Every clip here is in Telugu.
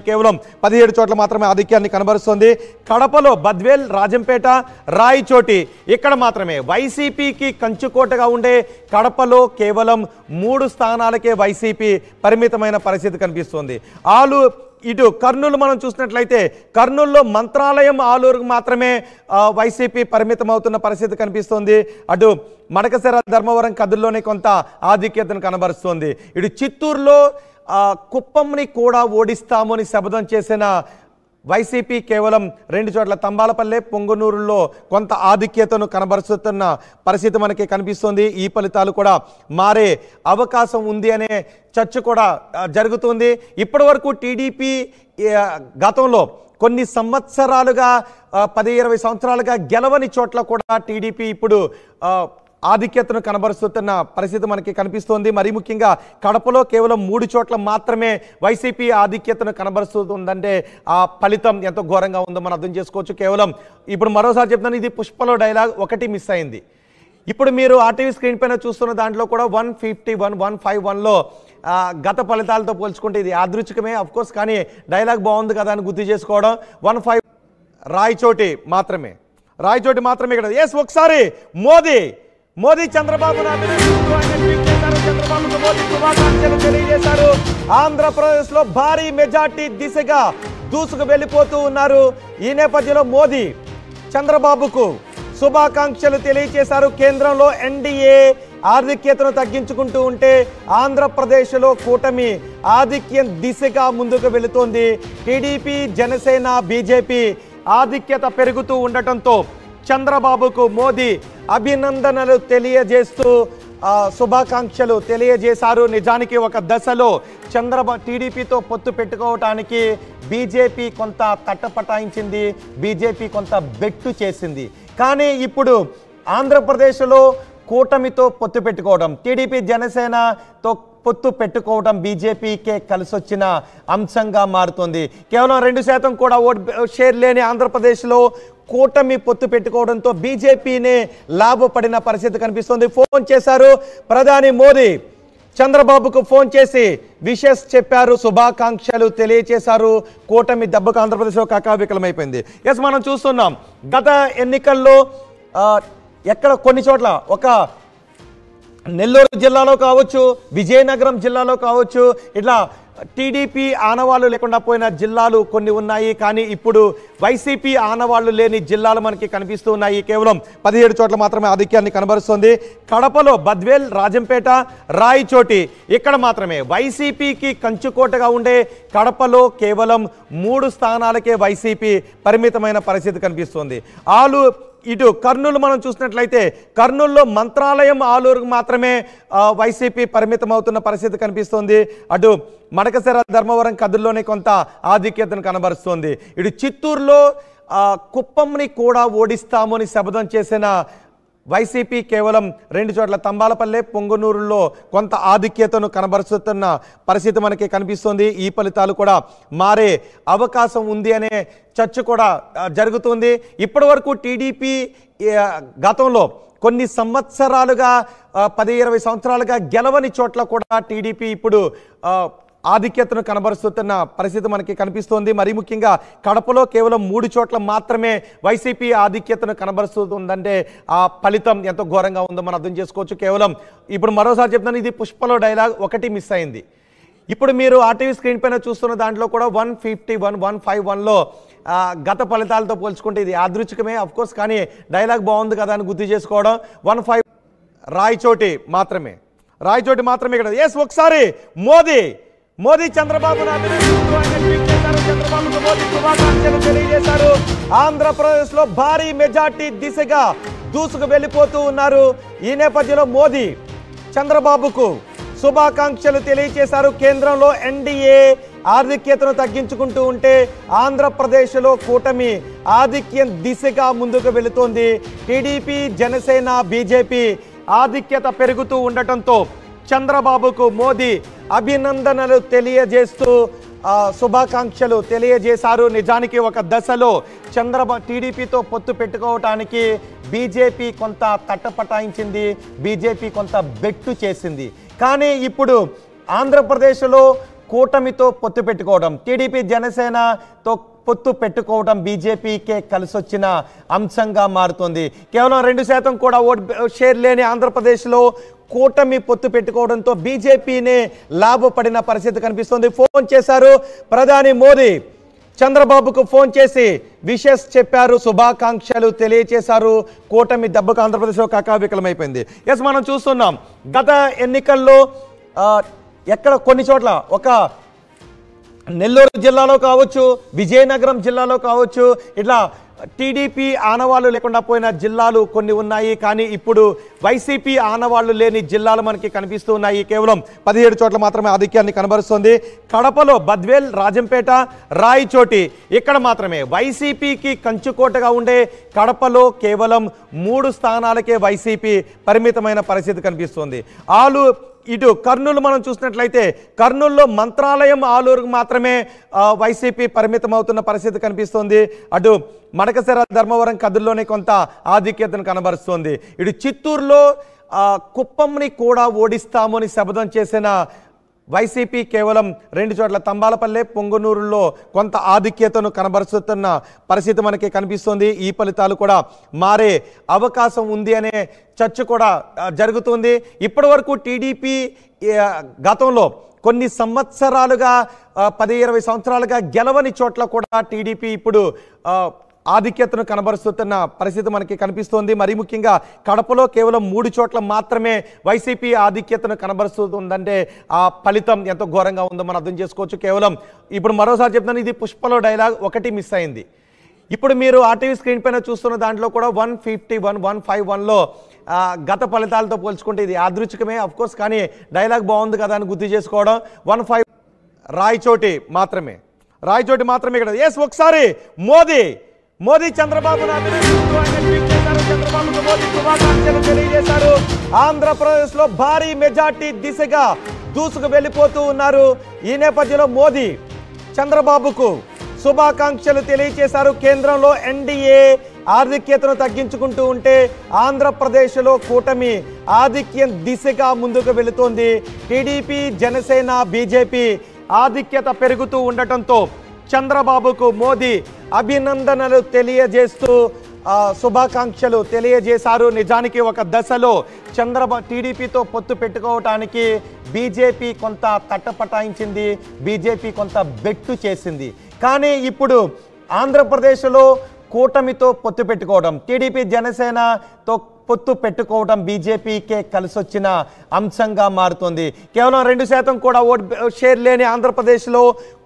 కేవలం 17 చోట్ల మాత్రమే ఆధిక్యాన్ని కనబరుస్తుంది. కడపలో బద్వేల్, రాజంపేట, రాయచోటి ఇక్కడ మాత్రమే వైసీపీకి కంచుకోటగా ఉండే కడపలో కేవలం 3 స్థానాలకే వైసీపీ పరిమితమైన పరిస్థితి కనిపిస్తుంది. ఇటు కర్నూలు మనం చూసినట్లయితే కర్నూలులో మంత్రాలయం, ఆలూరుకు మాత్రమే వైసీపీ పరిమితం అవుతున్న పరిస్థితి కనిపిస్తుంది. అటు మడకశిర, ధర్మవరం, కదిర్లోనే కొంత ఆధిక్యతను కనబరుస్తుంది. ఇటు చిత్తూరులో కుప్పంని కూడా ఓడిస్తామని శపథం చేసిన వైసీపీ కేవలం 2 చోట్ల తంబాలపల్లె, పొంగనూరులో కొంత ఆధిక్యతను కనబరుస్తున్న పరిస్థితి మనకి కనిపిస్తుంది. ఈ ఫలితాలు కూడా మారే అవకాశం ఉంది అనే చర్చ కూడా జరుగుతుంది. ఇప్పటి వరకు టీడీపీ గతంలో కొన్ని సంవత్సరాలుగా 10-20 సంవత్సరాలుగా గెలవని చోట్ల కూడా టీడీపీ ఇప్పుడు ఆధిక్యతను కనబరుస్తున్న పరిస్థితి మనకి కనిపిస్తోంది. మరి ముఖ్యంగా కడపలో కేవలం 3 చోట్ల మాత్రమే వైసీపీ ఆధిక్యతను కనబరుస్తుందంటే ఆ ఫలితం ఎంతో ఘోరంగా ఉందో మనం అర్థం చేసుకోవచ్చు. కేవలం ఇప్పుడు మరోసారి చెప్తాను, ఇది పుష్పలో డైలాగ్ ఒకటి మిస్ అయింది. ఇప్పుడు మీరు ఆర్టీవీ స్క్రీన్ పైన చూస్తున్న దాంట్లో కూడా 151, 151లో గత ఫలితాలతో పోల్చుకుంటే ఇది యాదృచ్ఛికమే అఫ్కోర్స్, కానీ డైలాగ్ బాగుంది కదా అని గుర్తు చేసుకోవడం. 15 రాయచోటి మాత్రమే ఇక్కడ. ఎస్, ఒకసారి మోదీ చంద్రబాబు చంద్రబాబుకు మోదీ శుభాకాంక్షలు తెలియజేశారు. ఆంధ్రప్రదేశ్లో భారీ మెజార్టీ దిశగా దూసుకు వెళ్ళిపోతూ ఉన్నారు. ఈ నేపథ్యంలో మోదీ చంద్రబాబుకు శుభాకాంక్షలు తెలియజేశారు. కేంద్రంలో ఎన్డీఏ ఆధిక్యతను తగ్గించుకుంటూ ఉంటే ఆంధ్రప్రదేశ్లో కూటమి ఆధిక్యం దిశగా ముందుకు వెళుతోంది. టీడీపీ, జనసేన, బీజేపీ ఆధిక్యత పెరుగుతూ ఉండటంతో చంద్రబాబుకు మోదీ అభినందనలు తెలియజేస్తూ శుభాకాంక్షలు తెలియజేశారు. నిజానికి ఒక దశలో టీడీపీతో పొత్తు పెట్టుకోవటానికి బీజేపీ కొంత తట్టపటాయించింది, బీజేపీ కొంత బెట్టు చేసింది. కానీ ఇప్పుడు ఆంధ్రప్రదేశ్లో కూటమితో పొత్తు పెట్టుకోవడం, టీడీపీ జనసేనతో పొత్తు పెట్టుకోవడం బీజేపీకే కలిసొచ్చిన అంశంగా మారుతుంది. కేవలం 2% కూడా ఓటు షేర్ లేని ఆంధ్రప్రదేశ్లో కూటమి పొత్తు పెట్టుకోవడంతో బీజేపీనే లాభపడిన పరిస్థితి కనిపిస్తుంది. ఫోన్ చేశారు ప్రధాని మోదీ, చంద్రబాబుకు ఫోన్ చేసి విషెస్ చెప్పారు, శుభాకాంక్షలు తెలియజేశారు. కూటమి దెబ్బకు ఆంధ్రప్రదేశ్లో కకావికలమైపోయింది. ఎస్, మనం చూస్తున్నాం గత ఎన్నికల్లో ఎక్కడ కొన్ని చోట్ల ఒక నెల్లూరు జిల్లాలో కావచ్చు, విజయనగరం జిల్లాలో కావచ్చు, ఇట్లా టీడీపీ ఆనవాళ్లు లేకుండా పోయిన జిల్లాలు కొన్ని ఉన్నాయి. కానీ ఇప్పుడు వైసీపీ ఆనవాళ్లు లేని జిల్లాలు మనకి కనిపిస్తూ ఉన్నాయి. కేవలం 17 చోట్ల మాత్రమే ఆధిక్యాన్ని కనబరుస్తుంది. కడపలో బద్వేల్, రాజంపేట, రాయచోటి ఇక్కడ మాత్రమే వైసీపీకి కంచుకోటగా ఉండే కడపలో కేవలం 3 స్థానాలకే వైసీపీ పరిమితమైన పరిస్థితి కనిపిస్తుంది. ఇటు కర్నూలు మనం చూసినట్లయితే కర్నూలులో మంత్రాలయం, ఆలూరుకు మాత్రమే వైసీపీ పరిమితం అవుతున్న పరిస్థితి కనిపిస్తుంది. అటు మడకశిర, ధర్మవరం, కదిర్లోనే కొంత ఆధిక్యతను కనబరుస్తుంది. ఇటు చిత్తూరులో కుప్పంని కూడా ఓడిస్తామని శపథం చేసిన వైసీపీ కేవలం 2 చోట్ల తంబాలపల్లె, పొంగనూరులో కొంత ఆధిక్యతను కనబరుస్తున్న పరిస్థితి మనకి కనిపిస్తుంది. ఈ ఫలితాలు కూడా మారే అవకాశం ఉంది అనే చర్చ కూడా జరుగుతుంది. ఇప్పటి వరకు టీడీపీ గతంలో కొన్ని సంవత్సరాలుగా 10-20 సంవత్సరాలుగా గెలవని చోట్ల కూడా టీడీపీ ఇప్పుడు ఆధిక్యతను కనబరుస్తున్న పరిస్థితి మనకి కనిపిస్తోంది. మరి ముఖ్యంగా కడపలో కేవలం 3 చోట్ల మాత్రమే వైసీపీ ఆధిక్యతను కనబరుస్తుందంటే ఆ ఫలితం ఎంతో ఘోరంగా ఉందో మనం అర్థం చేసుకోవచ్చు. కేవలం ఇప్పుడు మరోసారి చెప్తాను, ఇది పుష్పలో డైలాగ్ ఒకటి మిస్ అయింది. ఇప్పుడు మీరు ఆర్టీవీ స్క్రీన్ పైన చూస్తున్న దాంట్లో కూడా 151, 151లో గత ఫలితాలతో పోల్చుకుంటే ఇది యాదృచ్ఛికమే అఫ్కోర్స్, కానీ డైలాగ్ బాగుంది కదా అని గుర్తు చేసుకోవడం. 15 రాయచోటి మాత్రమే ఇక్కడ. ఎస్, ఒకసారి మోదీ చంద్రబాబుకు మోదీ శుభాకాంక్షలు తెలియజేశారు. ఆంధ్రప్రదేశ్లో భారీ మెజార్టీ దిశగా దూసుకు వెళ్ళిపోతూ ఉన్నారు. ఈ నేపథ్యంలో మోదీ చంద్రబాబుకు శుభాకాంక్షలు తెలియజేశారు. కేంద్రంలో ఎన్డీఏ ఆధిక్యతను తగ్గించుకుంటూ ఉంటే ఆంధ్రప్రదేశ్లో కూటమి ఆధిక్యం దిశగా ముందుకు వెళుతోంది. టీడీపీ, జనసేన, బీజేపీ ఆధిక్యత పెరుగుతూ ఉండటంతో చంద్రబాబుకు మోదీ అభినందనలు తెలియజేస్తూ శుభాకాంక్షలు తెలియజేశారు. నిజానికి ఒక దశలో టీడీపీతో పొత్తు పెట్టుకోవటానికి బీజేపీ కొంత తట్టపటాయించింది, బీజేపీ కొంత బెట్టు చేసింది. కానీ ఇప్పుడు ఆంధ్రప్రదేశ్లో కూటమితో పొత్తు పెట్టుకోవడం, టీడీపీ జనసేనతో పొత్తు పెట్టుకోవడం బీజేపీకే కలిసొచ్చిన అంశంగా మారుతుంది. కేవలం 2% కూడా ఓటు షేర్ లేని ఆంధ్రప్రదేశ్లో కూటమి పొత్తు పెట్టుకోవడంతో బీజేపీనే లాభపడిన పరిస్థితి కనిపిస్తుంది. ఫోన్ చేశారు ప్రధాని మోదీ, చంద్రబాబుకు ఫోన్ చేసి విషెస్ చెప్పారు, శుభాకాంక్షలు తెలియచేశారు. కూటమి దెబ్బకు ఆంధ్రప్రదేశ్లో కకావికలమైపోయింది. ఎస్, మనం చూస్తున్నాం గత ఎన్నికల్లో ఎక్కడ కొన్ని చోట్ల ఒక నెల్లూరు జిల్లాలో కావచ్చు, విజయనగరం జిల్లాలో కావచ్చు, ఇట్లా టీడీపీ ఆనవాళ్లు లేకుండా పోయిన జిల్లాలు కొన్ని ఉన్నాయి. కానీ ఇప్పుడు వైసీపీ ఆనవాళ్లు లేని జిల్లాలు మనకి కనిపిస్తూ ఉన్నాయి. కేవలం 17 చోట్ల మాత్రమే ఆధిక్యాన్ని కనబరుస్తుంది. కడపలో బద్వేల్, రాజంపేట, రాయచోటి ఇక్కడ మాత్రమే వైసీపీకి కంచుకోటగా ఉండే కడపలో కేవలం 3 స్థానాలకే వైసీపీ పరిమితమైన పరిస్థితి కనిపిస్తుంది. ఇటు కర్నూలు మనం చూసినట్లయితే కర్నూలులో మంత్రాలయం, ఆలూరుకు మాత్రమే వైసీపీ పరిమితం అవుతున్న పరిస్థితి కనిపిస్తుంది. అటు మడకశిర, ధర్మవరం, కదిర్లోనే కొంత ఆధిక్యతను కనబరుస్తుంది. ఇటు చిత్తూరులో కుప్పంని కూడా ఓడిస్తామని శపథం చేసిన వైసీపీ కేవలం 2 చోట్ల తంబాలపల్లె, పొంగునూరులో కొంత ఆధిక్యతను కనబరుస్తున్న పరిస్థితి మనకి కనిపిస్తుంది. ఈ ఫలితాలు కూడా మారే అవకాశం ఉంది అనే చర్చ కూడా జరుగుతుంది. ఇప్పటి వరకు టీడీపీ గతంలో కొన్ని సంవత్సరాలుగా 10-20 సంవత్సరాలుగా గెలవని చోట్ల కూడా టీడీపీ ఇప్పుడు ఆధిక్యతను కనబరుస్తున్న పరిస్థితి మనకి కనిపిస్తోంది. మరీ ముఖ్యంగా కడపలో కేవలం 3 చోట్ల మాత్రమే వైసీపీ ఆధిక్యతను కనబరుస్తుందంటే ఆ ఫలితం ఎంతో ఘోరంగా ఉందో మనం అర్థం చేసుకోవచ్చు. కేవలం ఇప్పుడు మరోసారి చెప్తాను, ఇది పుష్పలో డైలాగ్ ఒకటి మిస్ అయింది. ఇప్పుడు మీరు ఆర్టీవీ స్క్రీన్ పైన చూస్తున్న దాంట్లో కూడా 151, 151లో గత ఫలితాలతో పోల్చుకుంటే ఇది యాదృచ్ఛికమే అఫ్కోర్స్, కానీ డైలాగ్ బాగుంది కదా అని గుర్తు చేసుకోవడం. 15 రాయచోటి మాత్రమే ఇక్కడ. ఎస్, ఒకసారి మోదీ చంద్రబాబును అభినందిస్తూ ఆయన ట్వీట్ చేశారు. చంద్రబాబుకు మోదీ శుభాకాంక్షలు తెలియజేశారు. ఆంధ్రప్రదేశ్లో భారీ మెజార్టీ దిశగా దూసుకు వెళ్ళిపోతూ ఉన్నారు. ఈ నేపథ్యంలో మోదీ చంద్రబాబుకు శుభాకాంక్షలు తెలియజేశారు. కేంద్రంలో ఎన్డీఏ ఆధిక్యతను తగ్గించుకుంటూ ఉంటే ఆంధ్రప్రదేశ్లో కూటమి ఆధిక్యం దిశగా ముందుకు వెళుతోంది. టీడీపీ, జనసేన, బీజేపీ ఆధిక్యత పెరుగుతూ ఉండటంతో చంద్రబాబుకు మోదీ అభినందనలు తెలియజేస్తూ శుభాకాంక్షలు తెలియజేశారు. నిజానికి ఒక దశలో టీడీపీతో పొత్తు పెట్టుకోవటానికి బీజేపీ కొంత తట్టపటాయించింది, బీజేపీ కొంత బెట్టు చేసింది. కానీ ఇప్పుడు ఆంధ్రప్రదేశ్లో కూటమితో పొత్తు పెట్టుకోవడం, టీడీపీ జనసేనతో పొత్తు పెట్టుకోవడం బీజేపీకే కలిసొచ్చిన అంశంగా మారుతుంది. కేవలం 2% కూడా ఓటు షేర్ లేని ఆంధ్రప్రదేశ్లో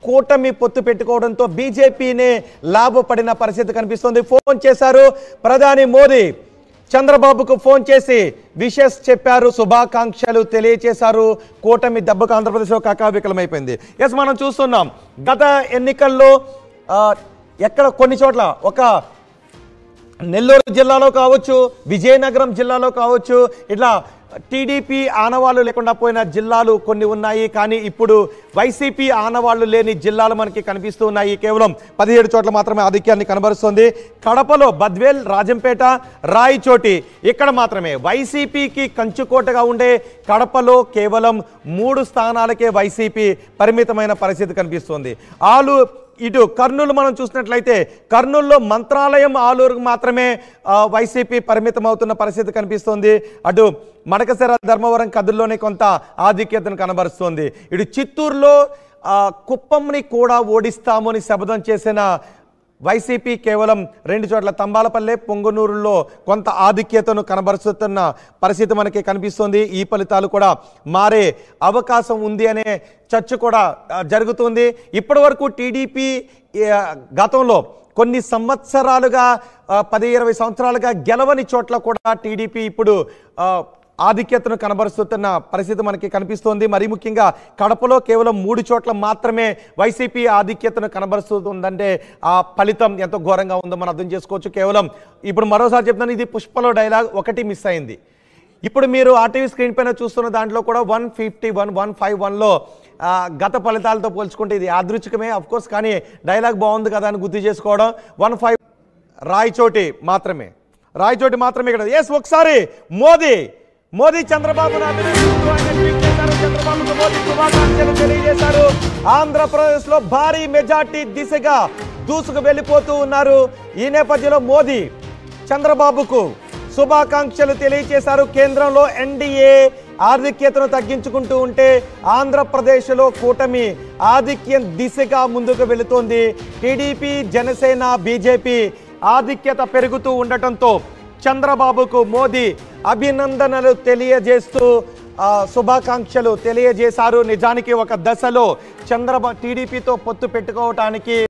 కూటమి పొత్తు పెట్టుకోవడంతో బీజేపీనే లాభపడిన పరిస్థితి కనిపిస్తుంది. ఫోన్ చేశారు ప్రధాని మోదీ, చంద్రబాబుకు ఫోన్ చేసి విషెస్ చెప్పారు, శుభాకాంక్షలు తెలియచేశారు. కూటమి దెబ్బకు ఆంధ్రప్రదేశ్లో కకావికలమైపోయింది. ఎస్, మనం చూస్తున్నాం గత ఎన్నికల్లో ఎక్కడ కొన్ని చోట్ల ఒక నెల్లూరు జిల్లాలో కావచ్చు, విజయనగరం జిల్లాలో కావచ్చు, ఇట్లా టీడీపీ ఆనవాళ్లు లేకుండా పోయిన జిల్లాలు కొన్ని ఉన్నాయి. కానీ ఇప్పుడు వైసీపీ ఆనవాళ్లు లేని జిల్లాలు మనకి కనిపిస్తూ ఉన్నాయి. కేవలం 17 చోట్ల మాత్రమే ఆధిక్యాన్ని కనబరుస్తుంది. కడపలో బద్వేల్, రాజంపేట, రాయచోటి ఇక్కడ మాత్రమే వైసీపీకి కంచుకోటగా ఉండే కడపలో కేవలం 3 స్థానాలకే వైసీపీ పరిమితమైన పరిస్థితి కనిపిస్తుంది. ఇటు కర్నూలు మనం చూసినట్లయితే కర్నూలులో మంత్రాలయం, ఆలూరుకు మాత్రమే వైసీపీ పరిమితం అవుతున్న పరిస్థితి కనిపిస్తుంది. అటు మడకశిర, ధర్మవరం, కదిర్లోనే కొంత ఆధిక్యతను కనబరుస్తుంది. ఇటు చిత్తూరులో కుప్పంని కూడా ఓడిస్తామని శపథం చేసిన వైసీపీ కేవలం 2 చోట్ల తంబాలపల్లె, పొంగునూరులో కొంత ఆధిక్యతను కనబరుస్తున్న పరిస్థితి మనకి కనిపిస్తుంది. ఈ ఫలితాలు కూడా మారే అవకాశం ఉంది అనే చర్చ కూడా జరుగుతుంది. ఇప్పటి వరకు టీడీపీ గతంలో కొన్ని సంవత్సరాలుగా 10-20 సంవత్సరాలుగా గెలవని చోట్ల కూడా టీడీపీ ఇప్పుడు ఆధిక్యతను కనబరుస్తున్న పరిస్థితి మనకి కనిపిస్తోంది. మరీ ముఖ్యంగా కడపలో కేవలం 3 చోట్ల మాత్రమే వైసీపీ ఆధిక్యతను కనబరుస్తుందంటే ఆ ఫలితం ఎంతో ఘోరంగా ఉందో మనం అర్థం చేసుకోవచ్చు. కేవలం ఇప్పుడు మరోసారి చెప్తాను, ఇది పుష్పలో డైలాగ్ ఒకటి మిస్ అయింది. ఇప్పుడు మీరు ఆర్టీవీ స్క్రీన్ పైన చూస్తున్న దాంట్లో కూడా 151, 151లో గత ఫలితాలతో పోల్చుకుంటే ఇది యాదృచ్ఛికమే అఫ్కోర్స్, కానీ డైలాగ్ బాగుంది కదా అని గుర్తు చేసుకోవడం. 15 రాయచోటి మాత్రమే ఇక్కడ. ఎస్, ఒకసారి మోదీ చంద్రబాబును అభినందిస్తూ ఆయన ట్వీట్ చేశారు. చంద్రబాబుకు మోదీ శుభాకాంక్షలు తెలియజేశారు. ఆంధ్రప్రదేశ్ లో భారీ మెజార్టీ దిశగా దూసుకు వెళ్ళిపోతూ ఉన్నారు. ఈ నేపథ్యంలో మోదీ చంద్రబాబుకు శుభాకాంక్షలు తెలియజేశారు. కేంద్రంలో ఎన్డీఏ ఆధిక్యతను తగ్గించుకుంటూ ఉంటే ఆంధ్రప్రదేశ్లో కూటమి ఆధిక్యం దిశగా ముందుకు వెళుతోంది. టీడీపీ, జనసేన, బీజేపీ ఆధిక్యత పెరుగుతూ ఉండటంతో చంద్రబాబుకు మోదీ అభినందనలు తెలియజేస్తూ శుభాకాంక్షలు తెలియజేశారు. నిజానికి ఒక దశలో టీడీపీతో పొత్తు పెట్టుకోవటానికి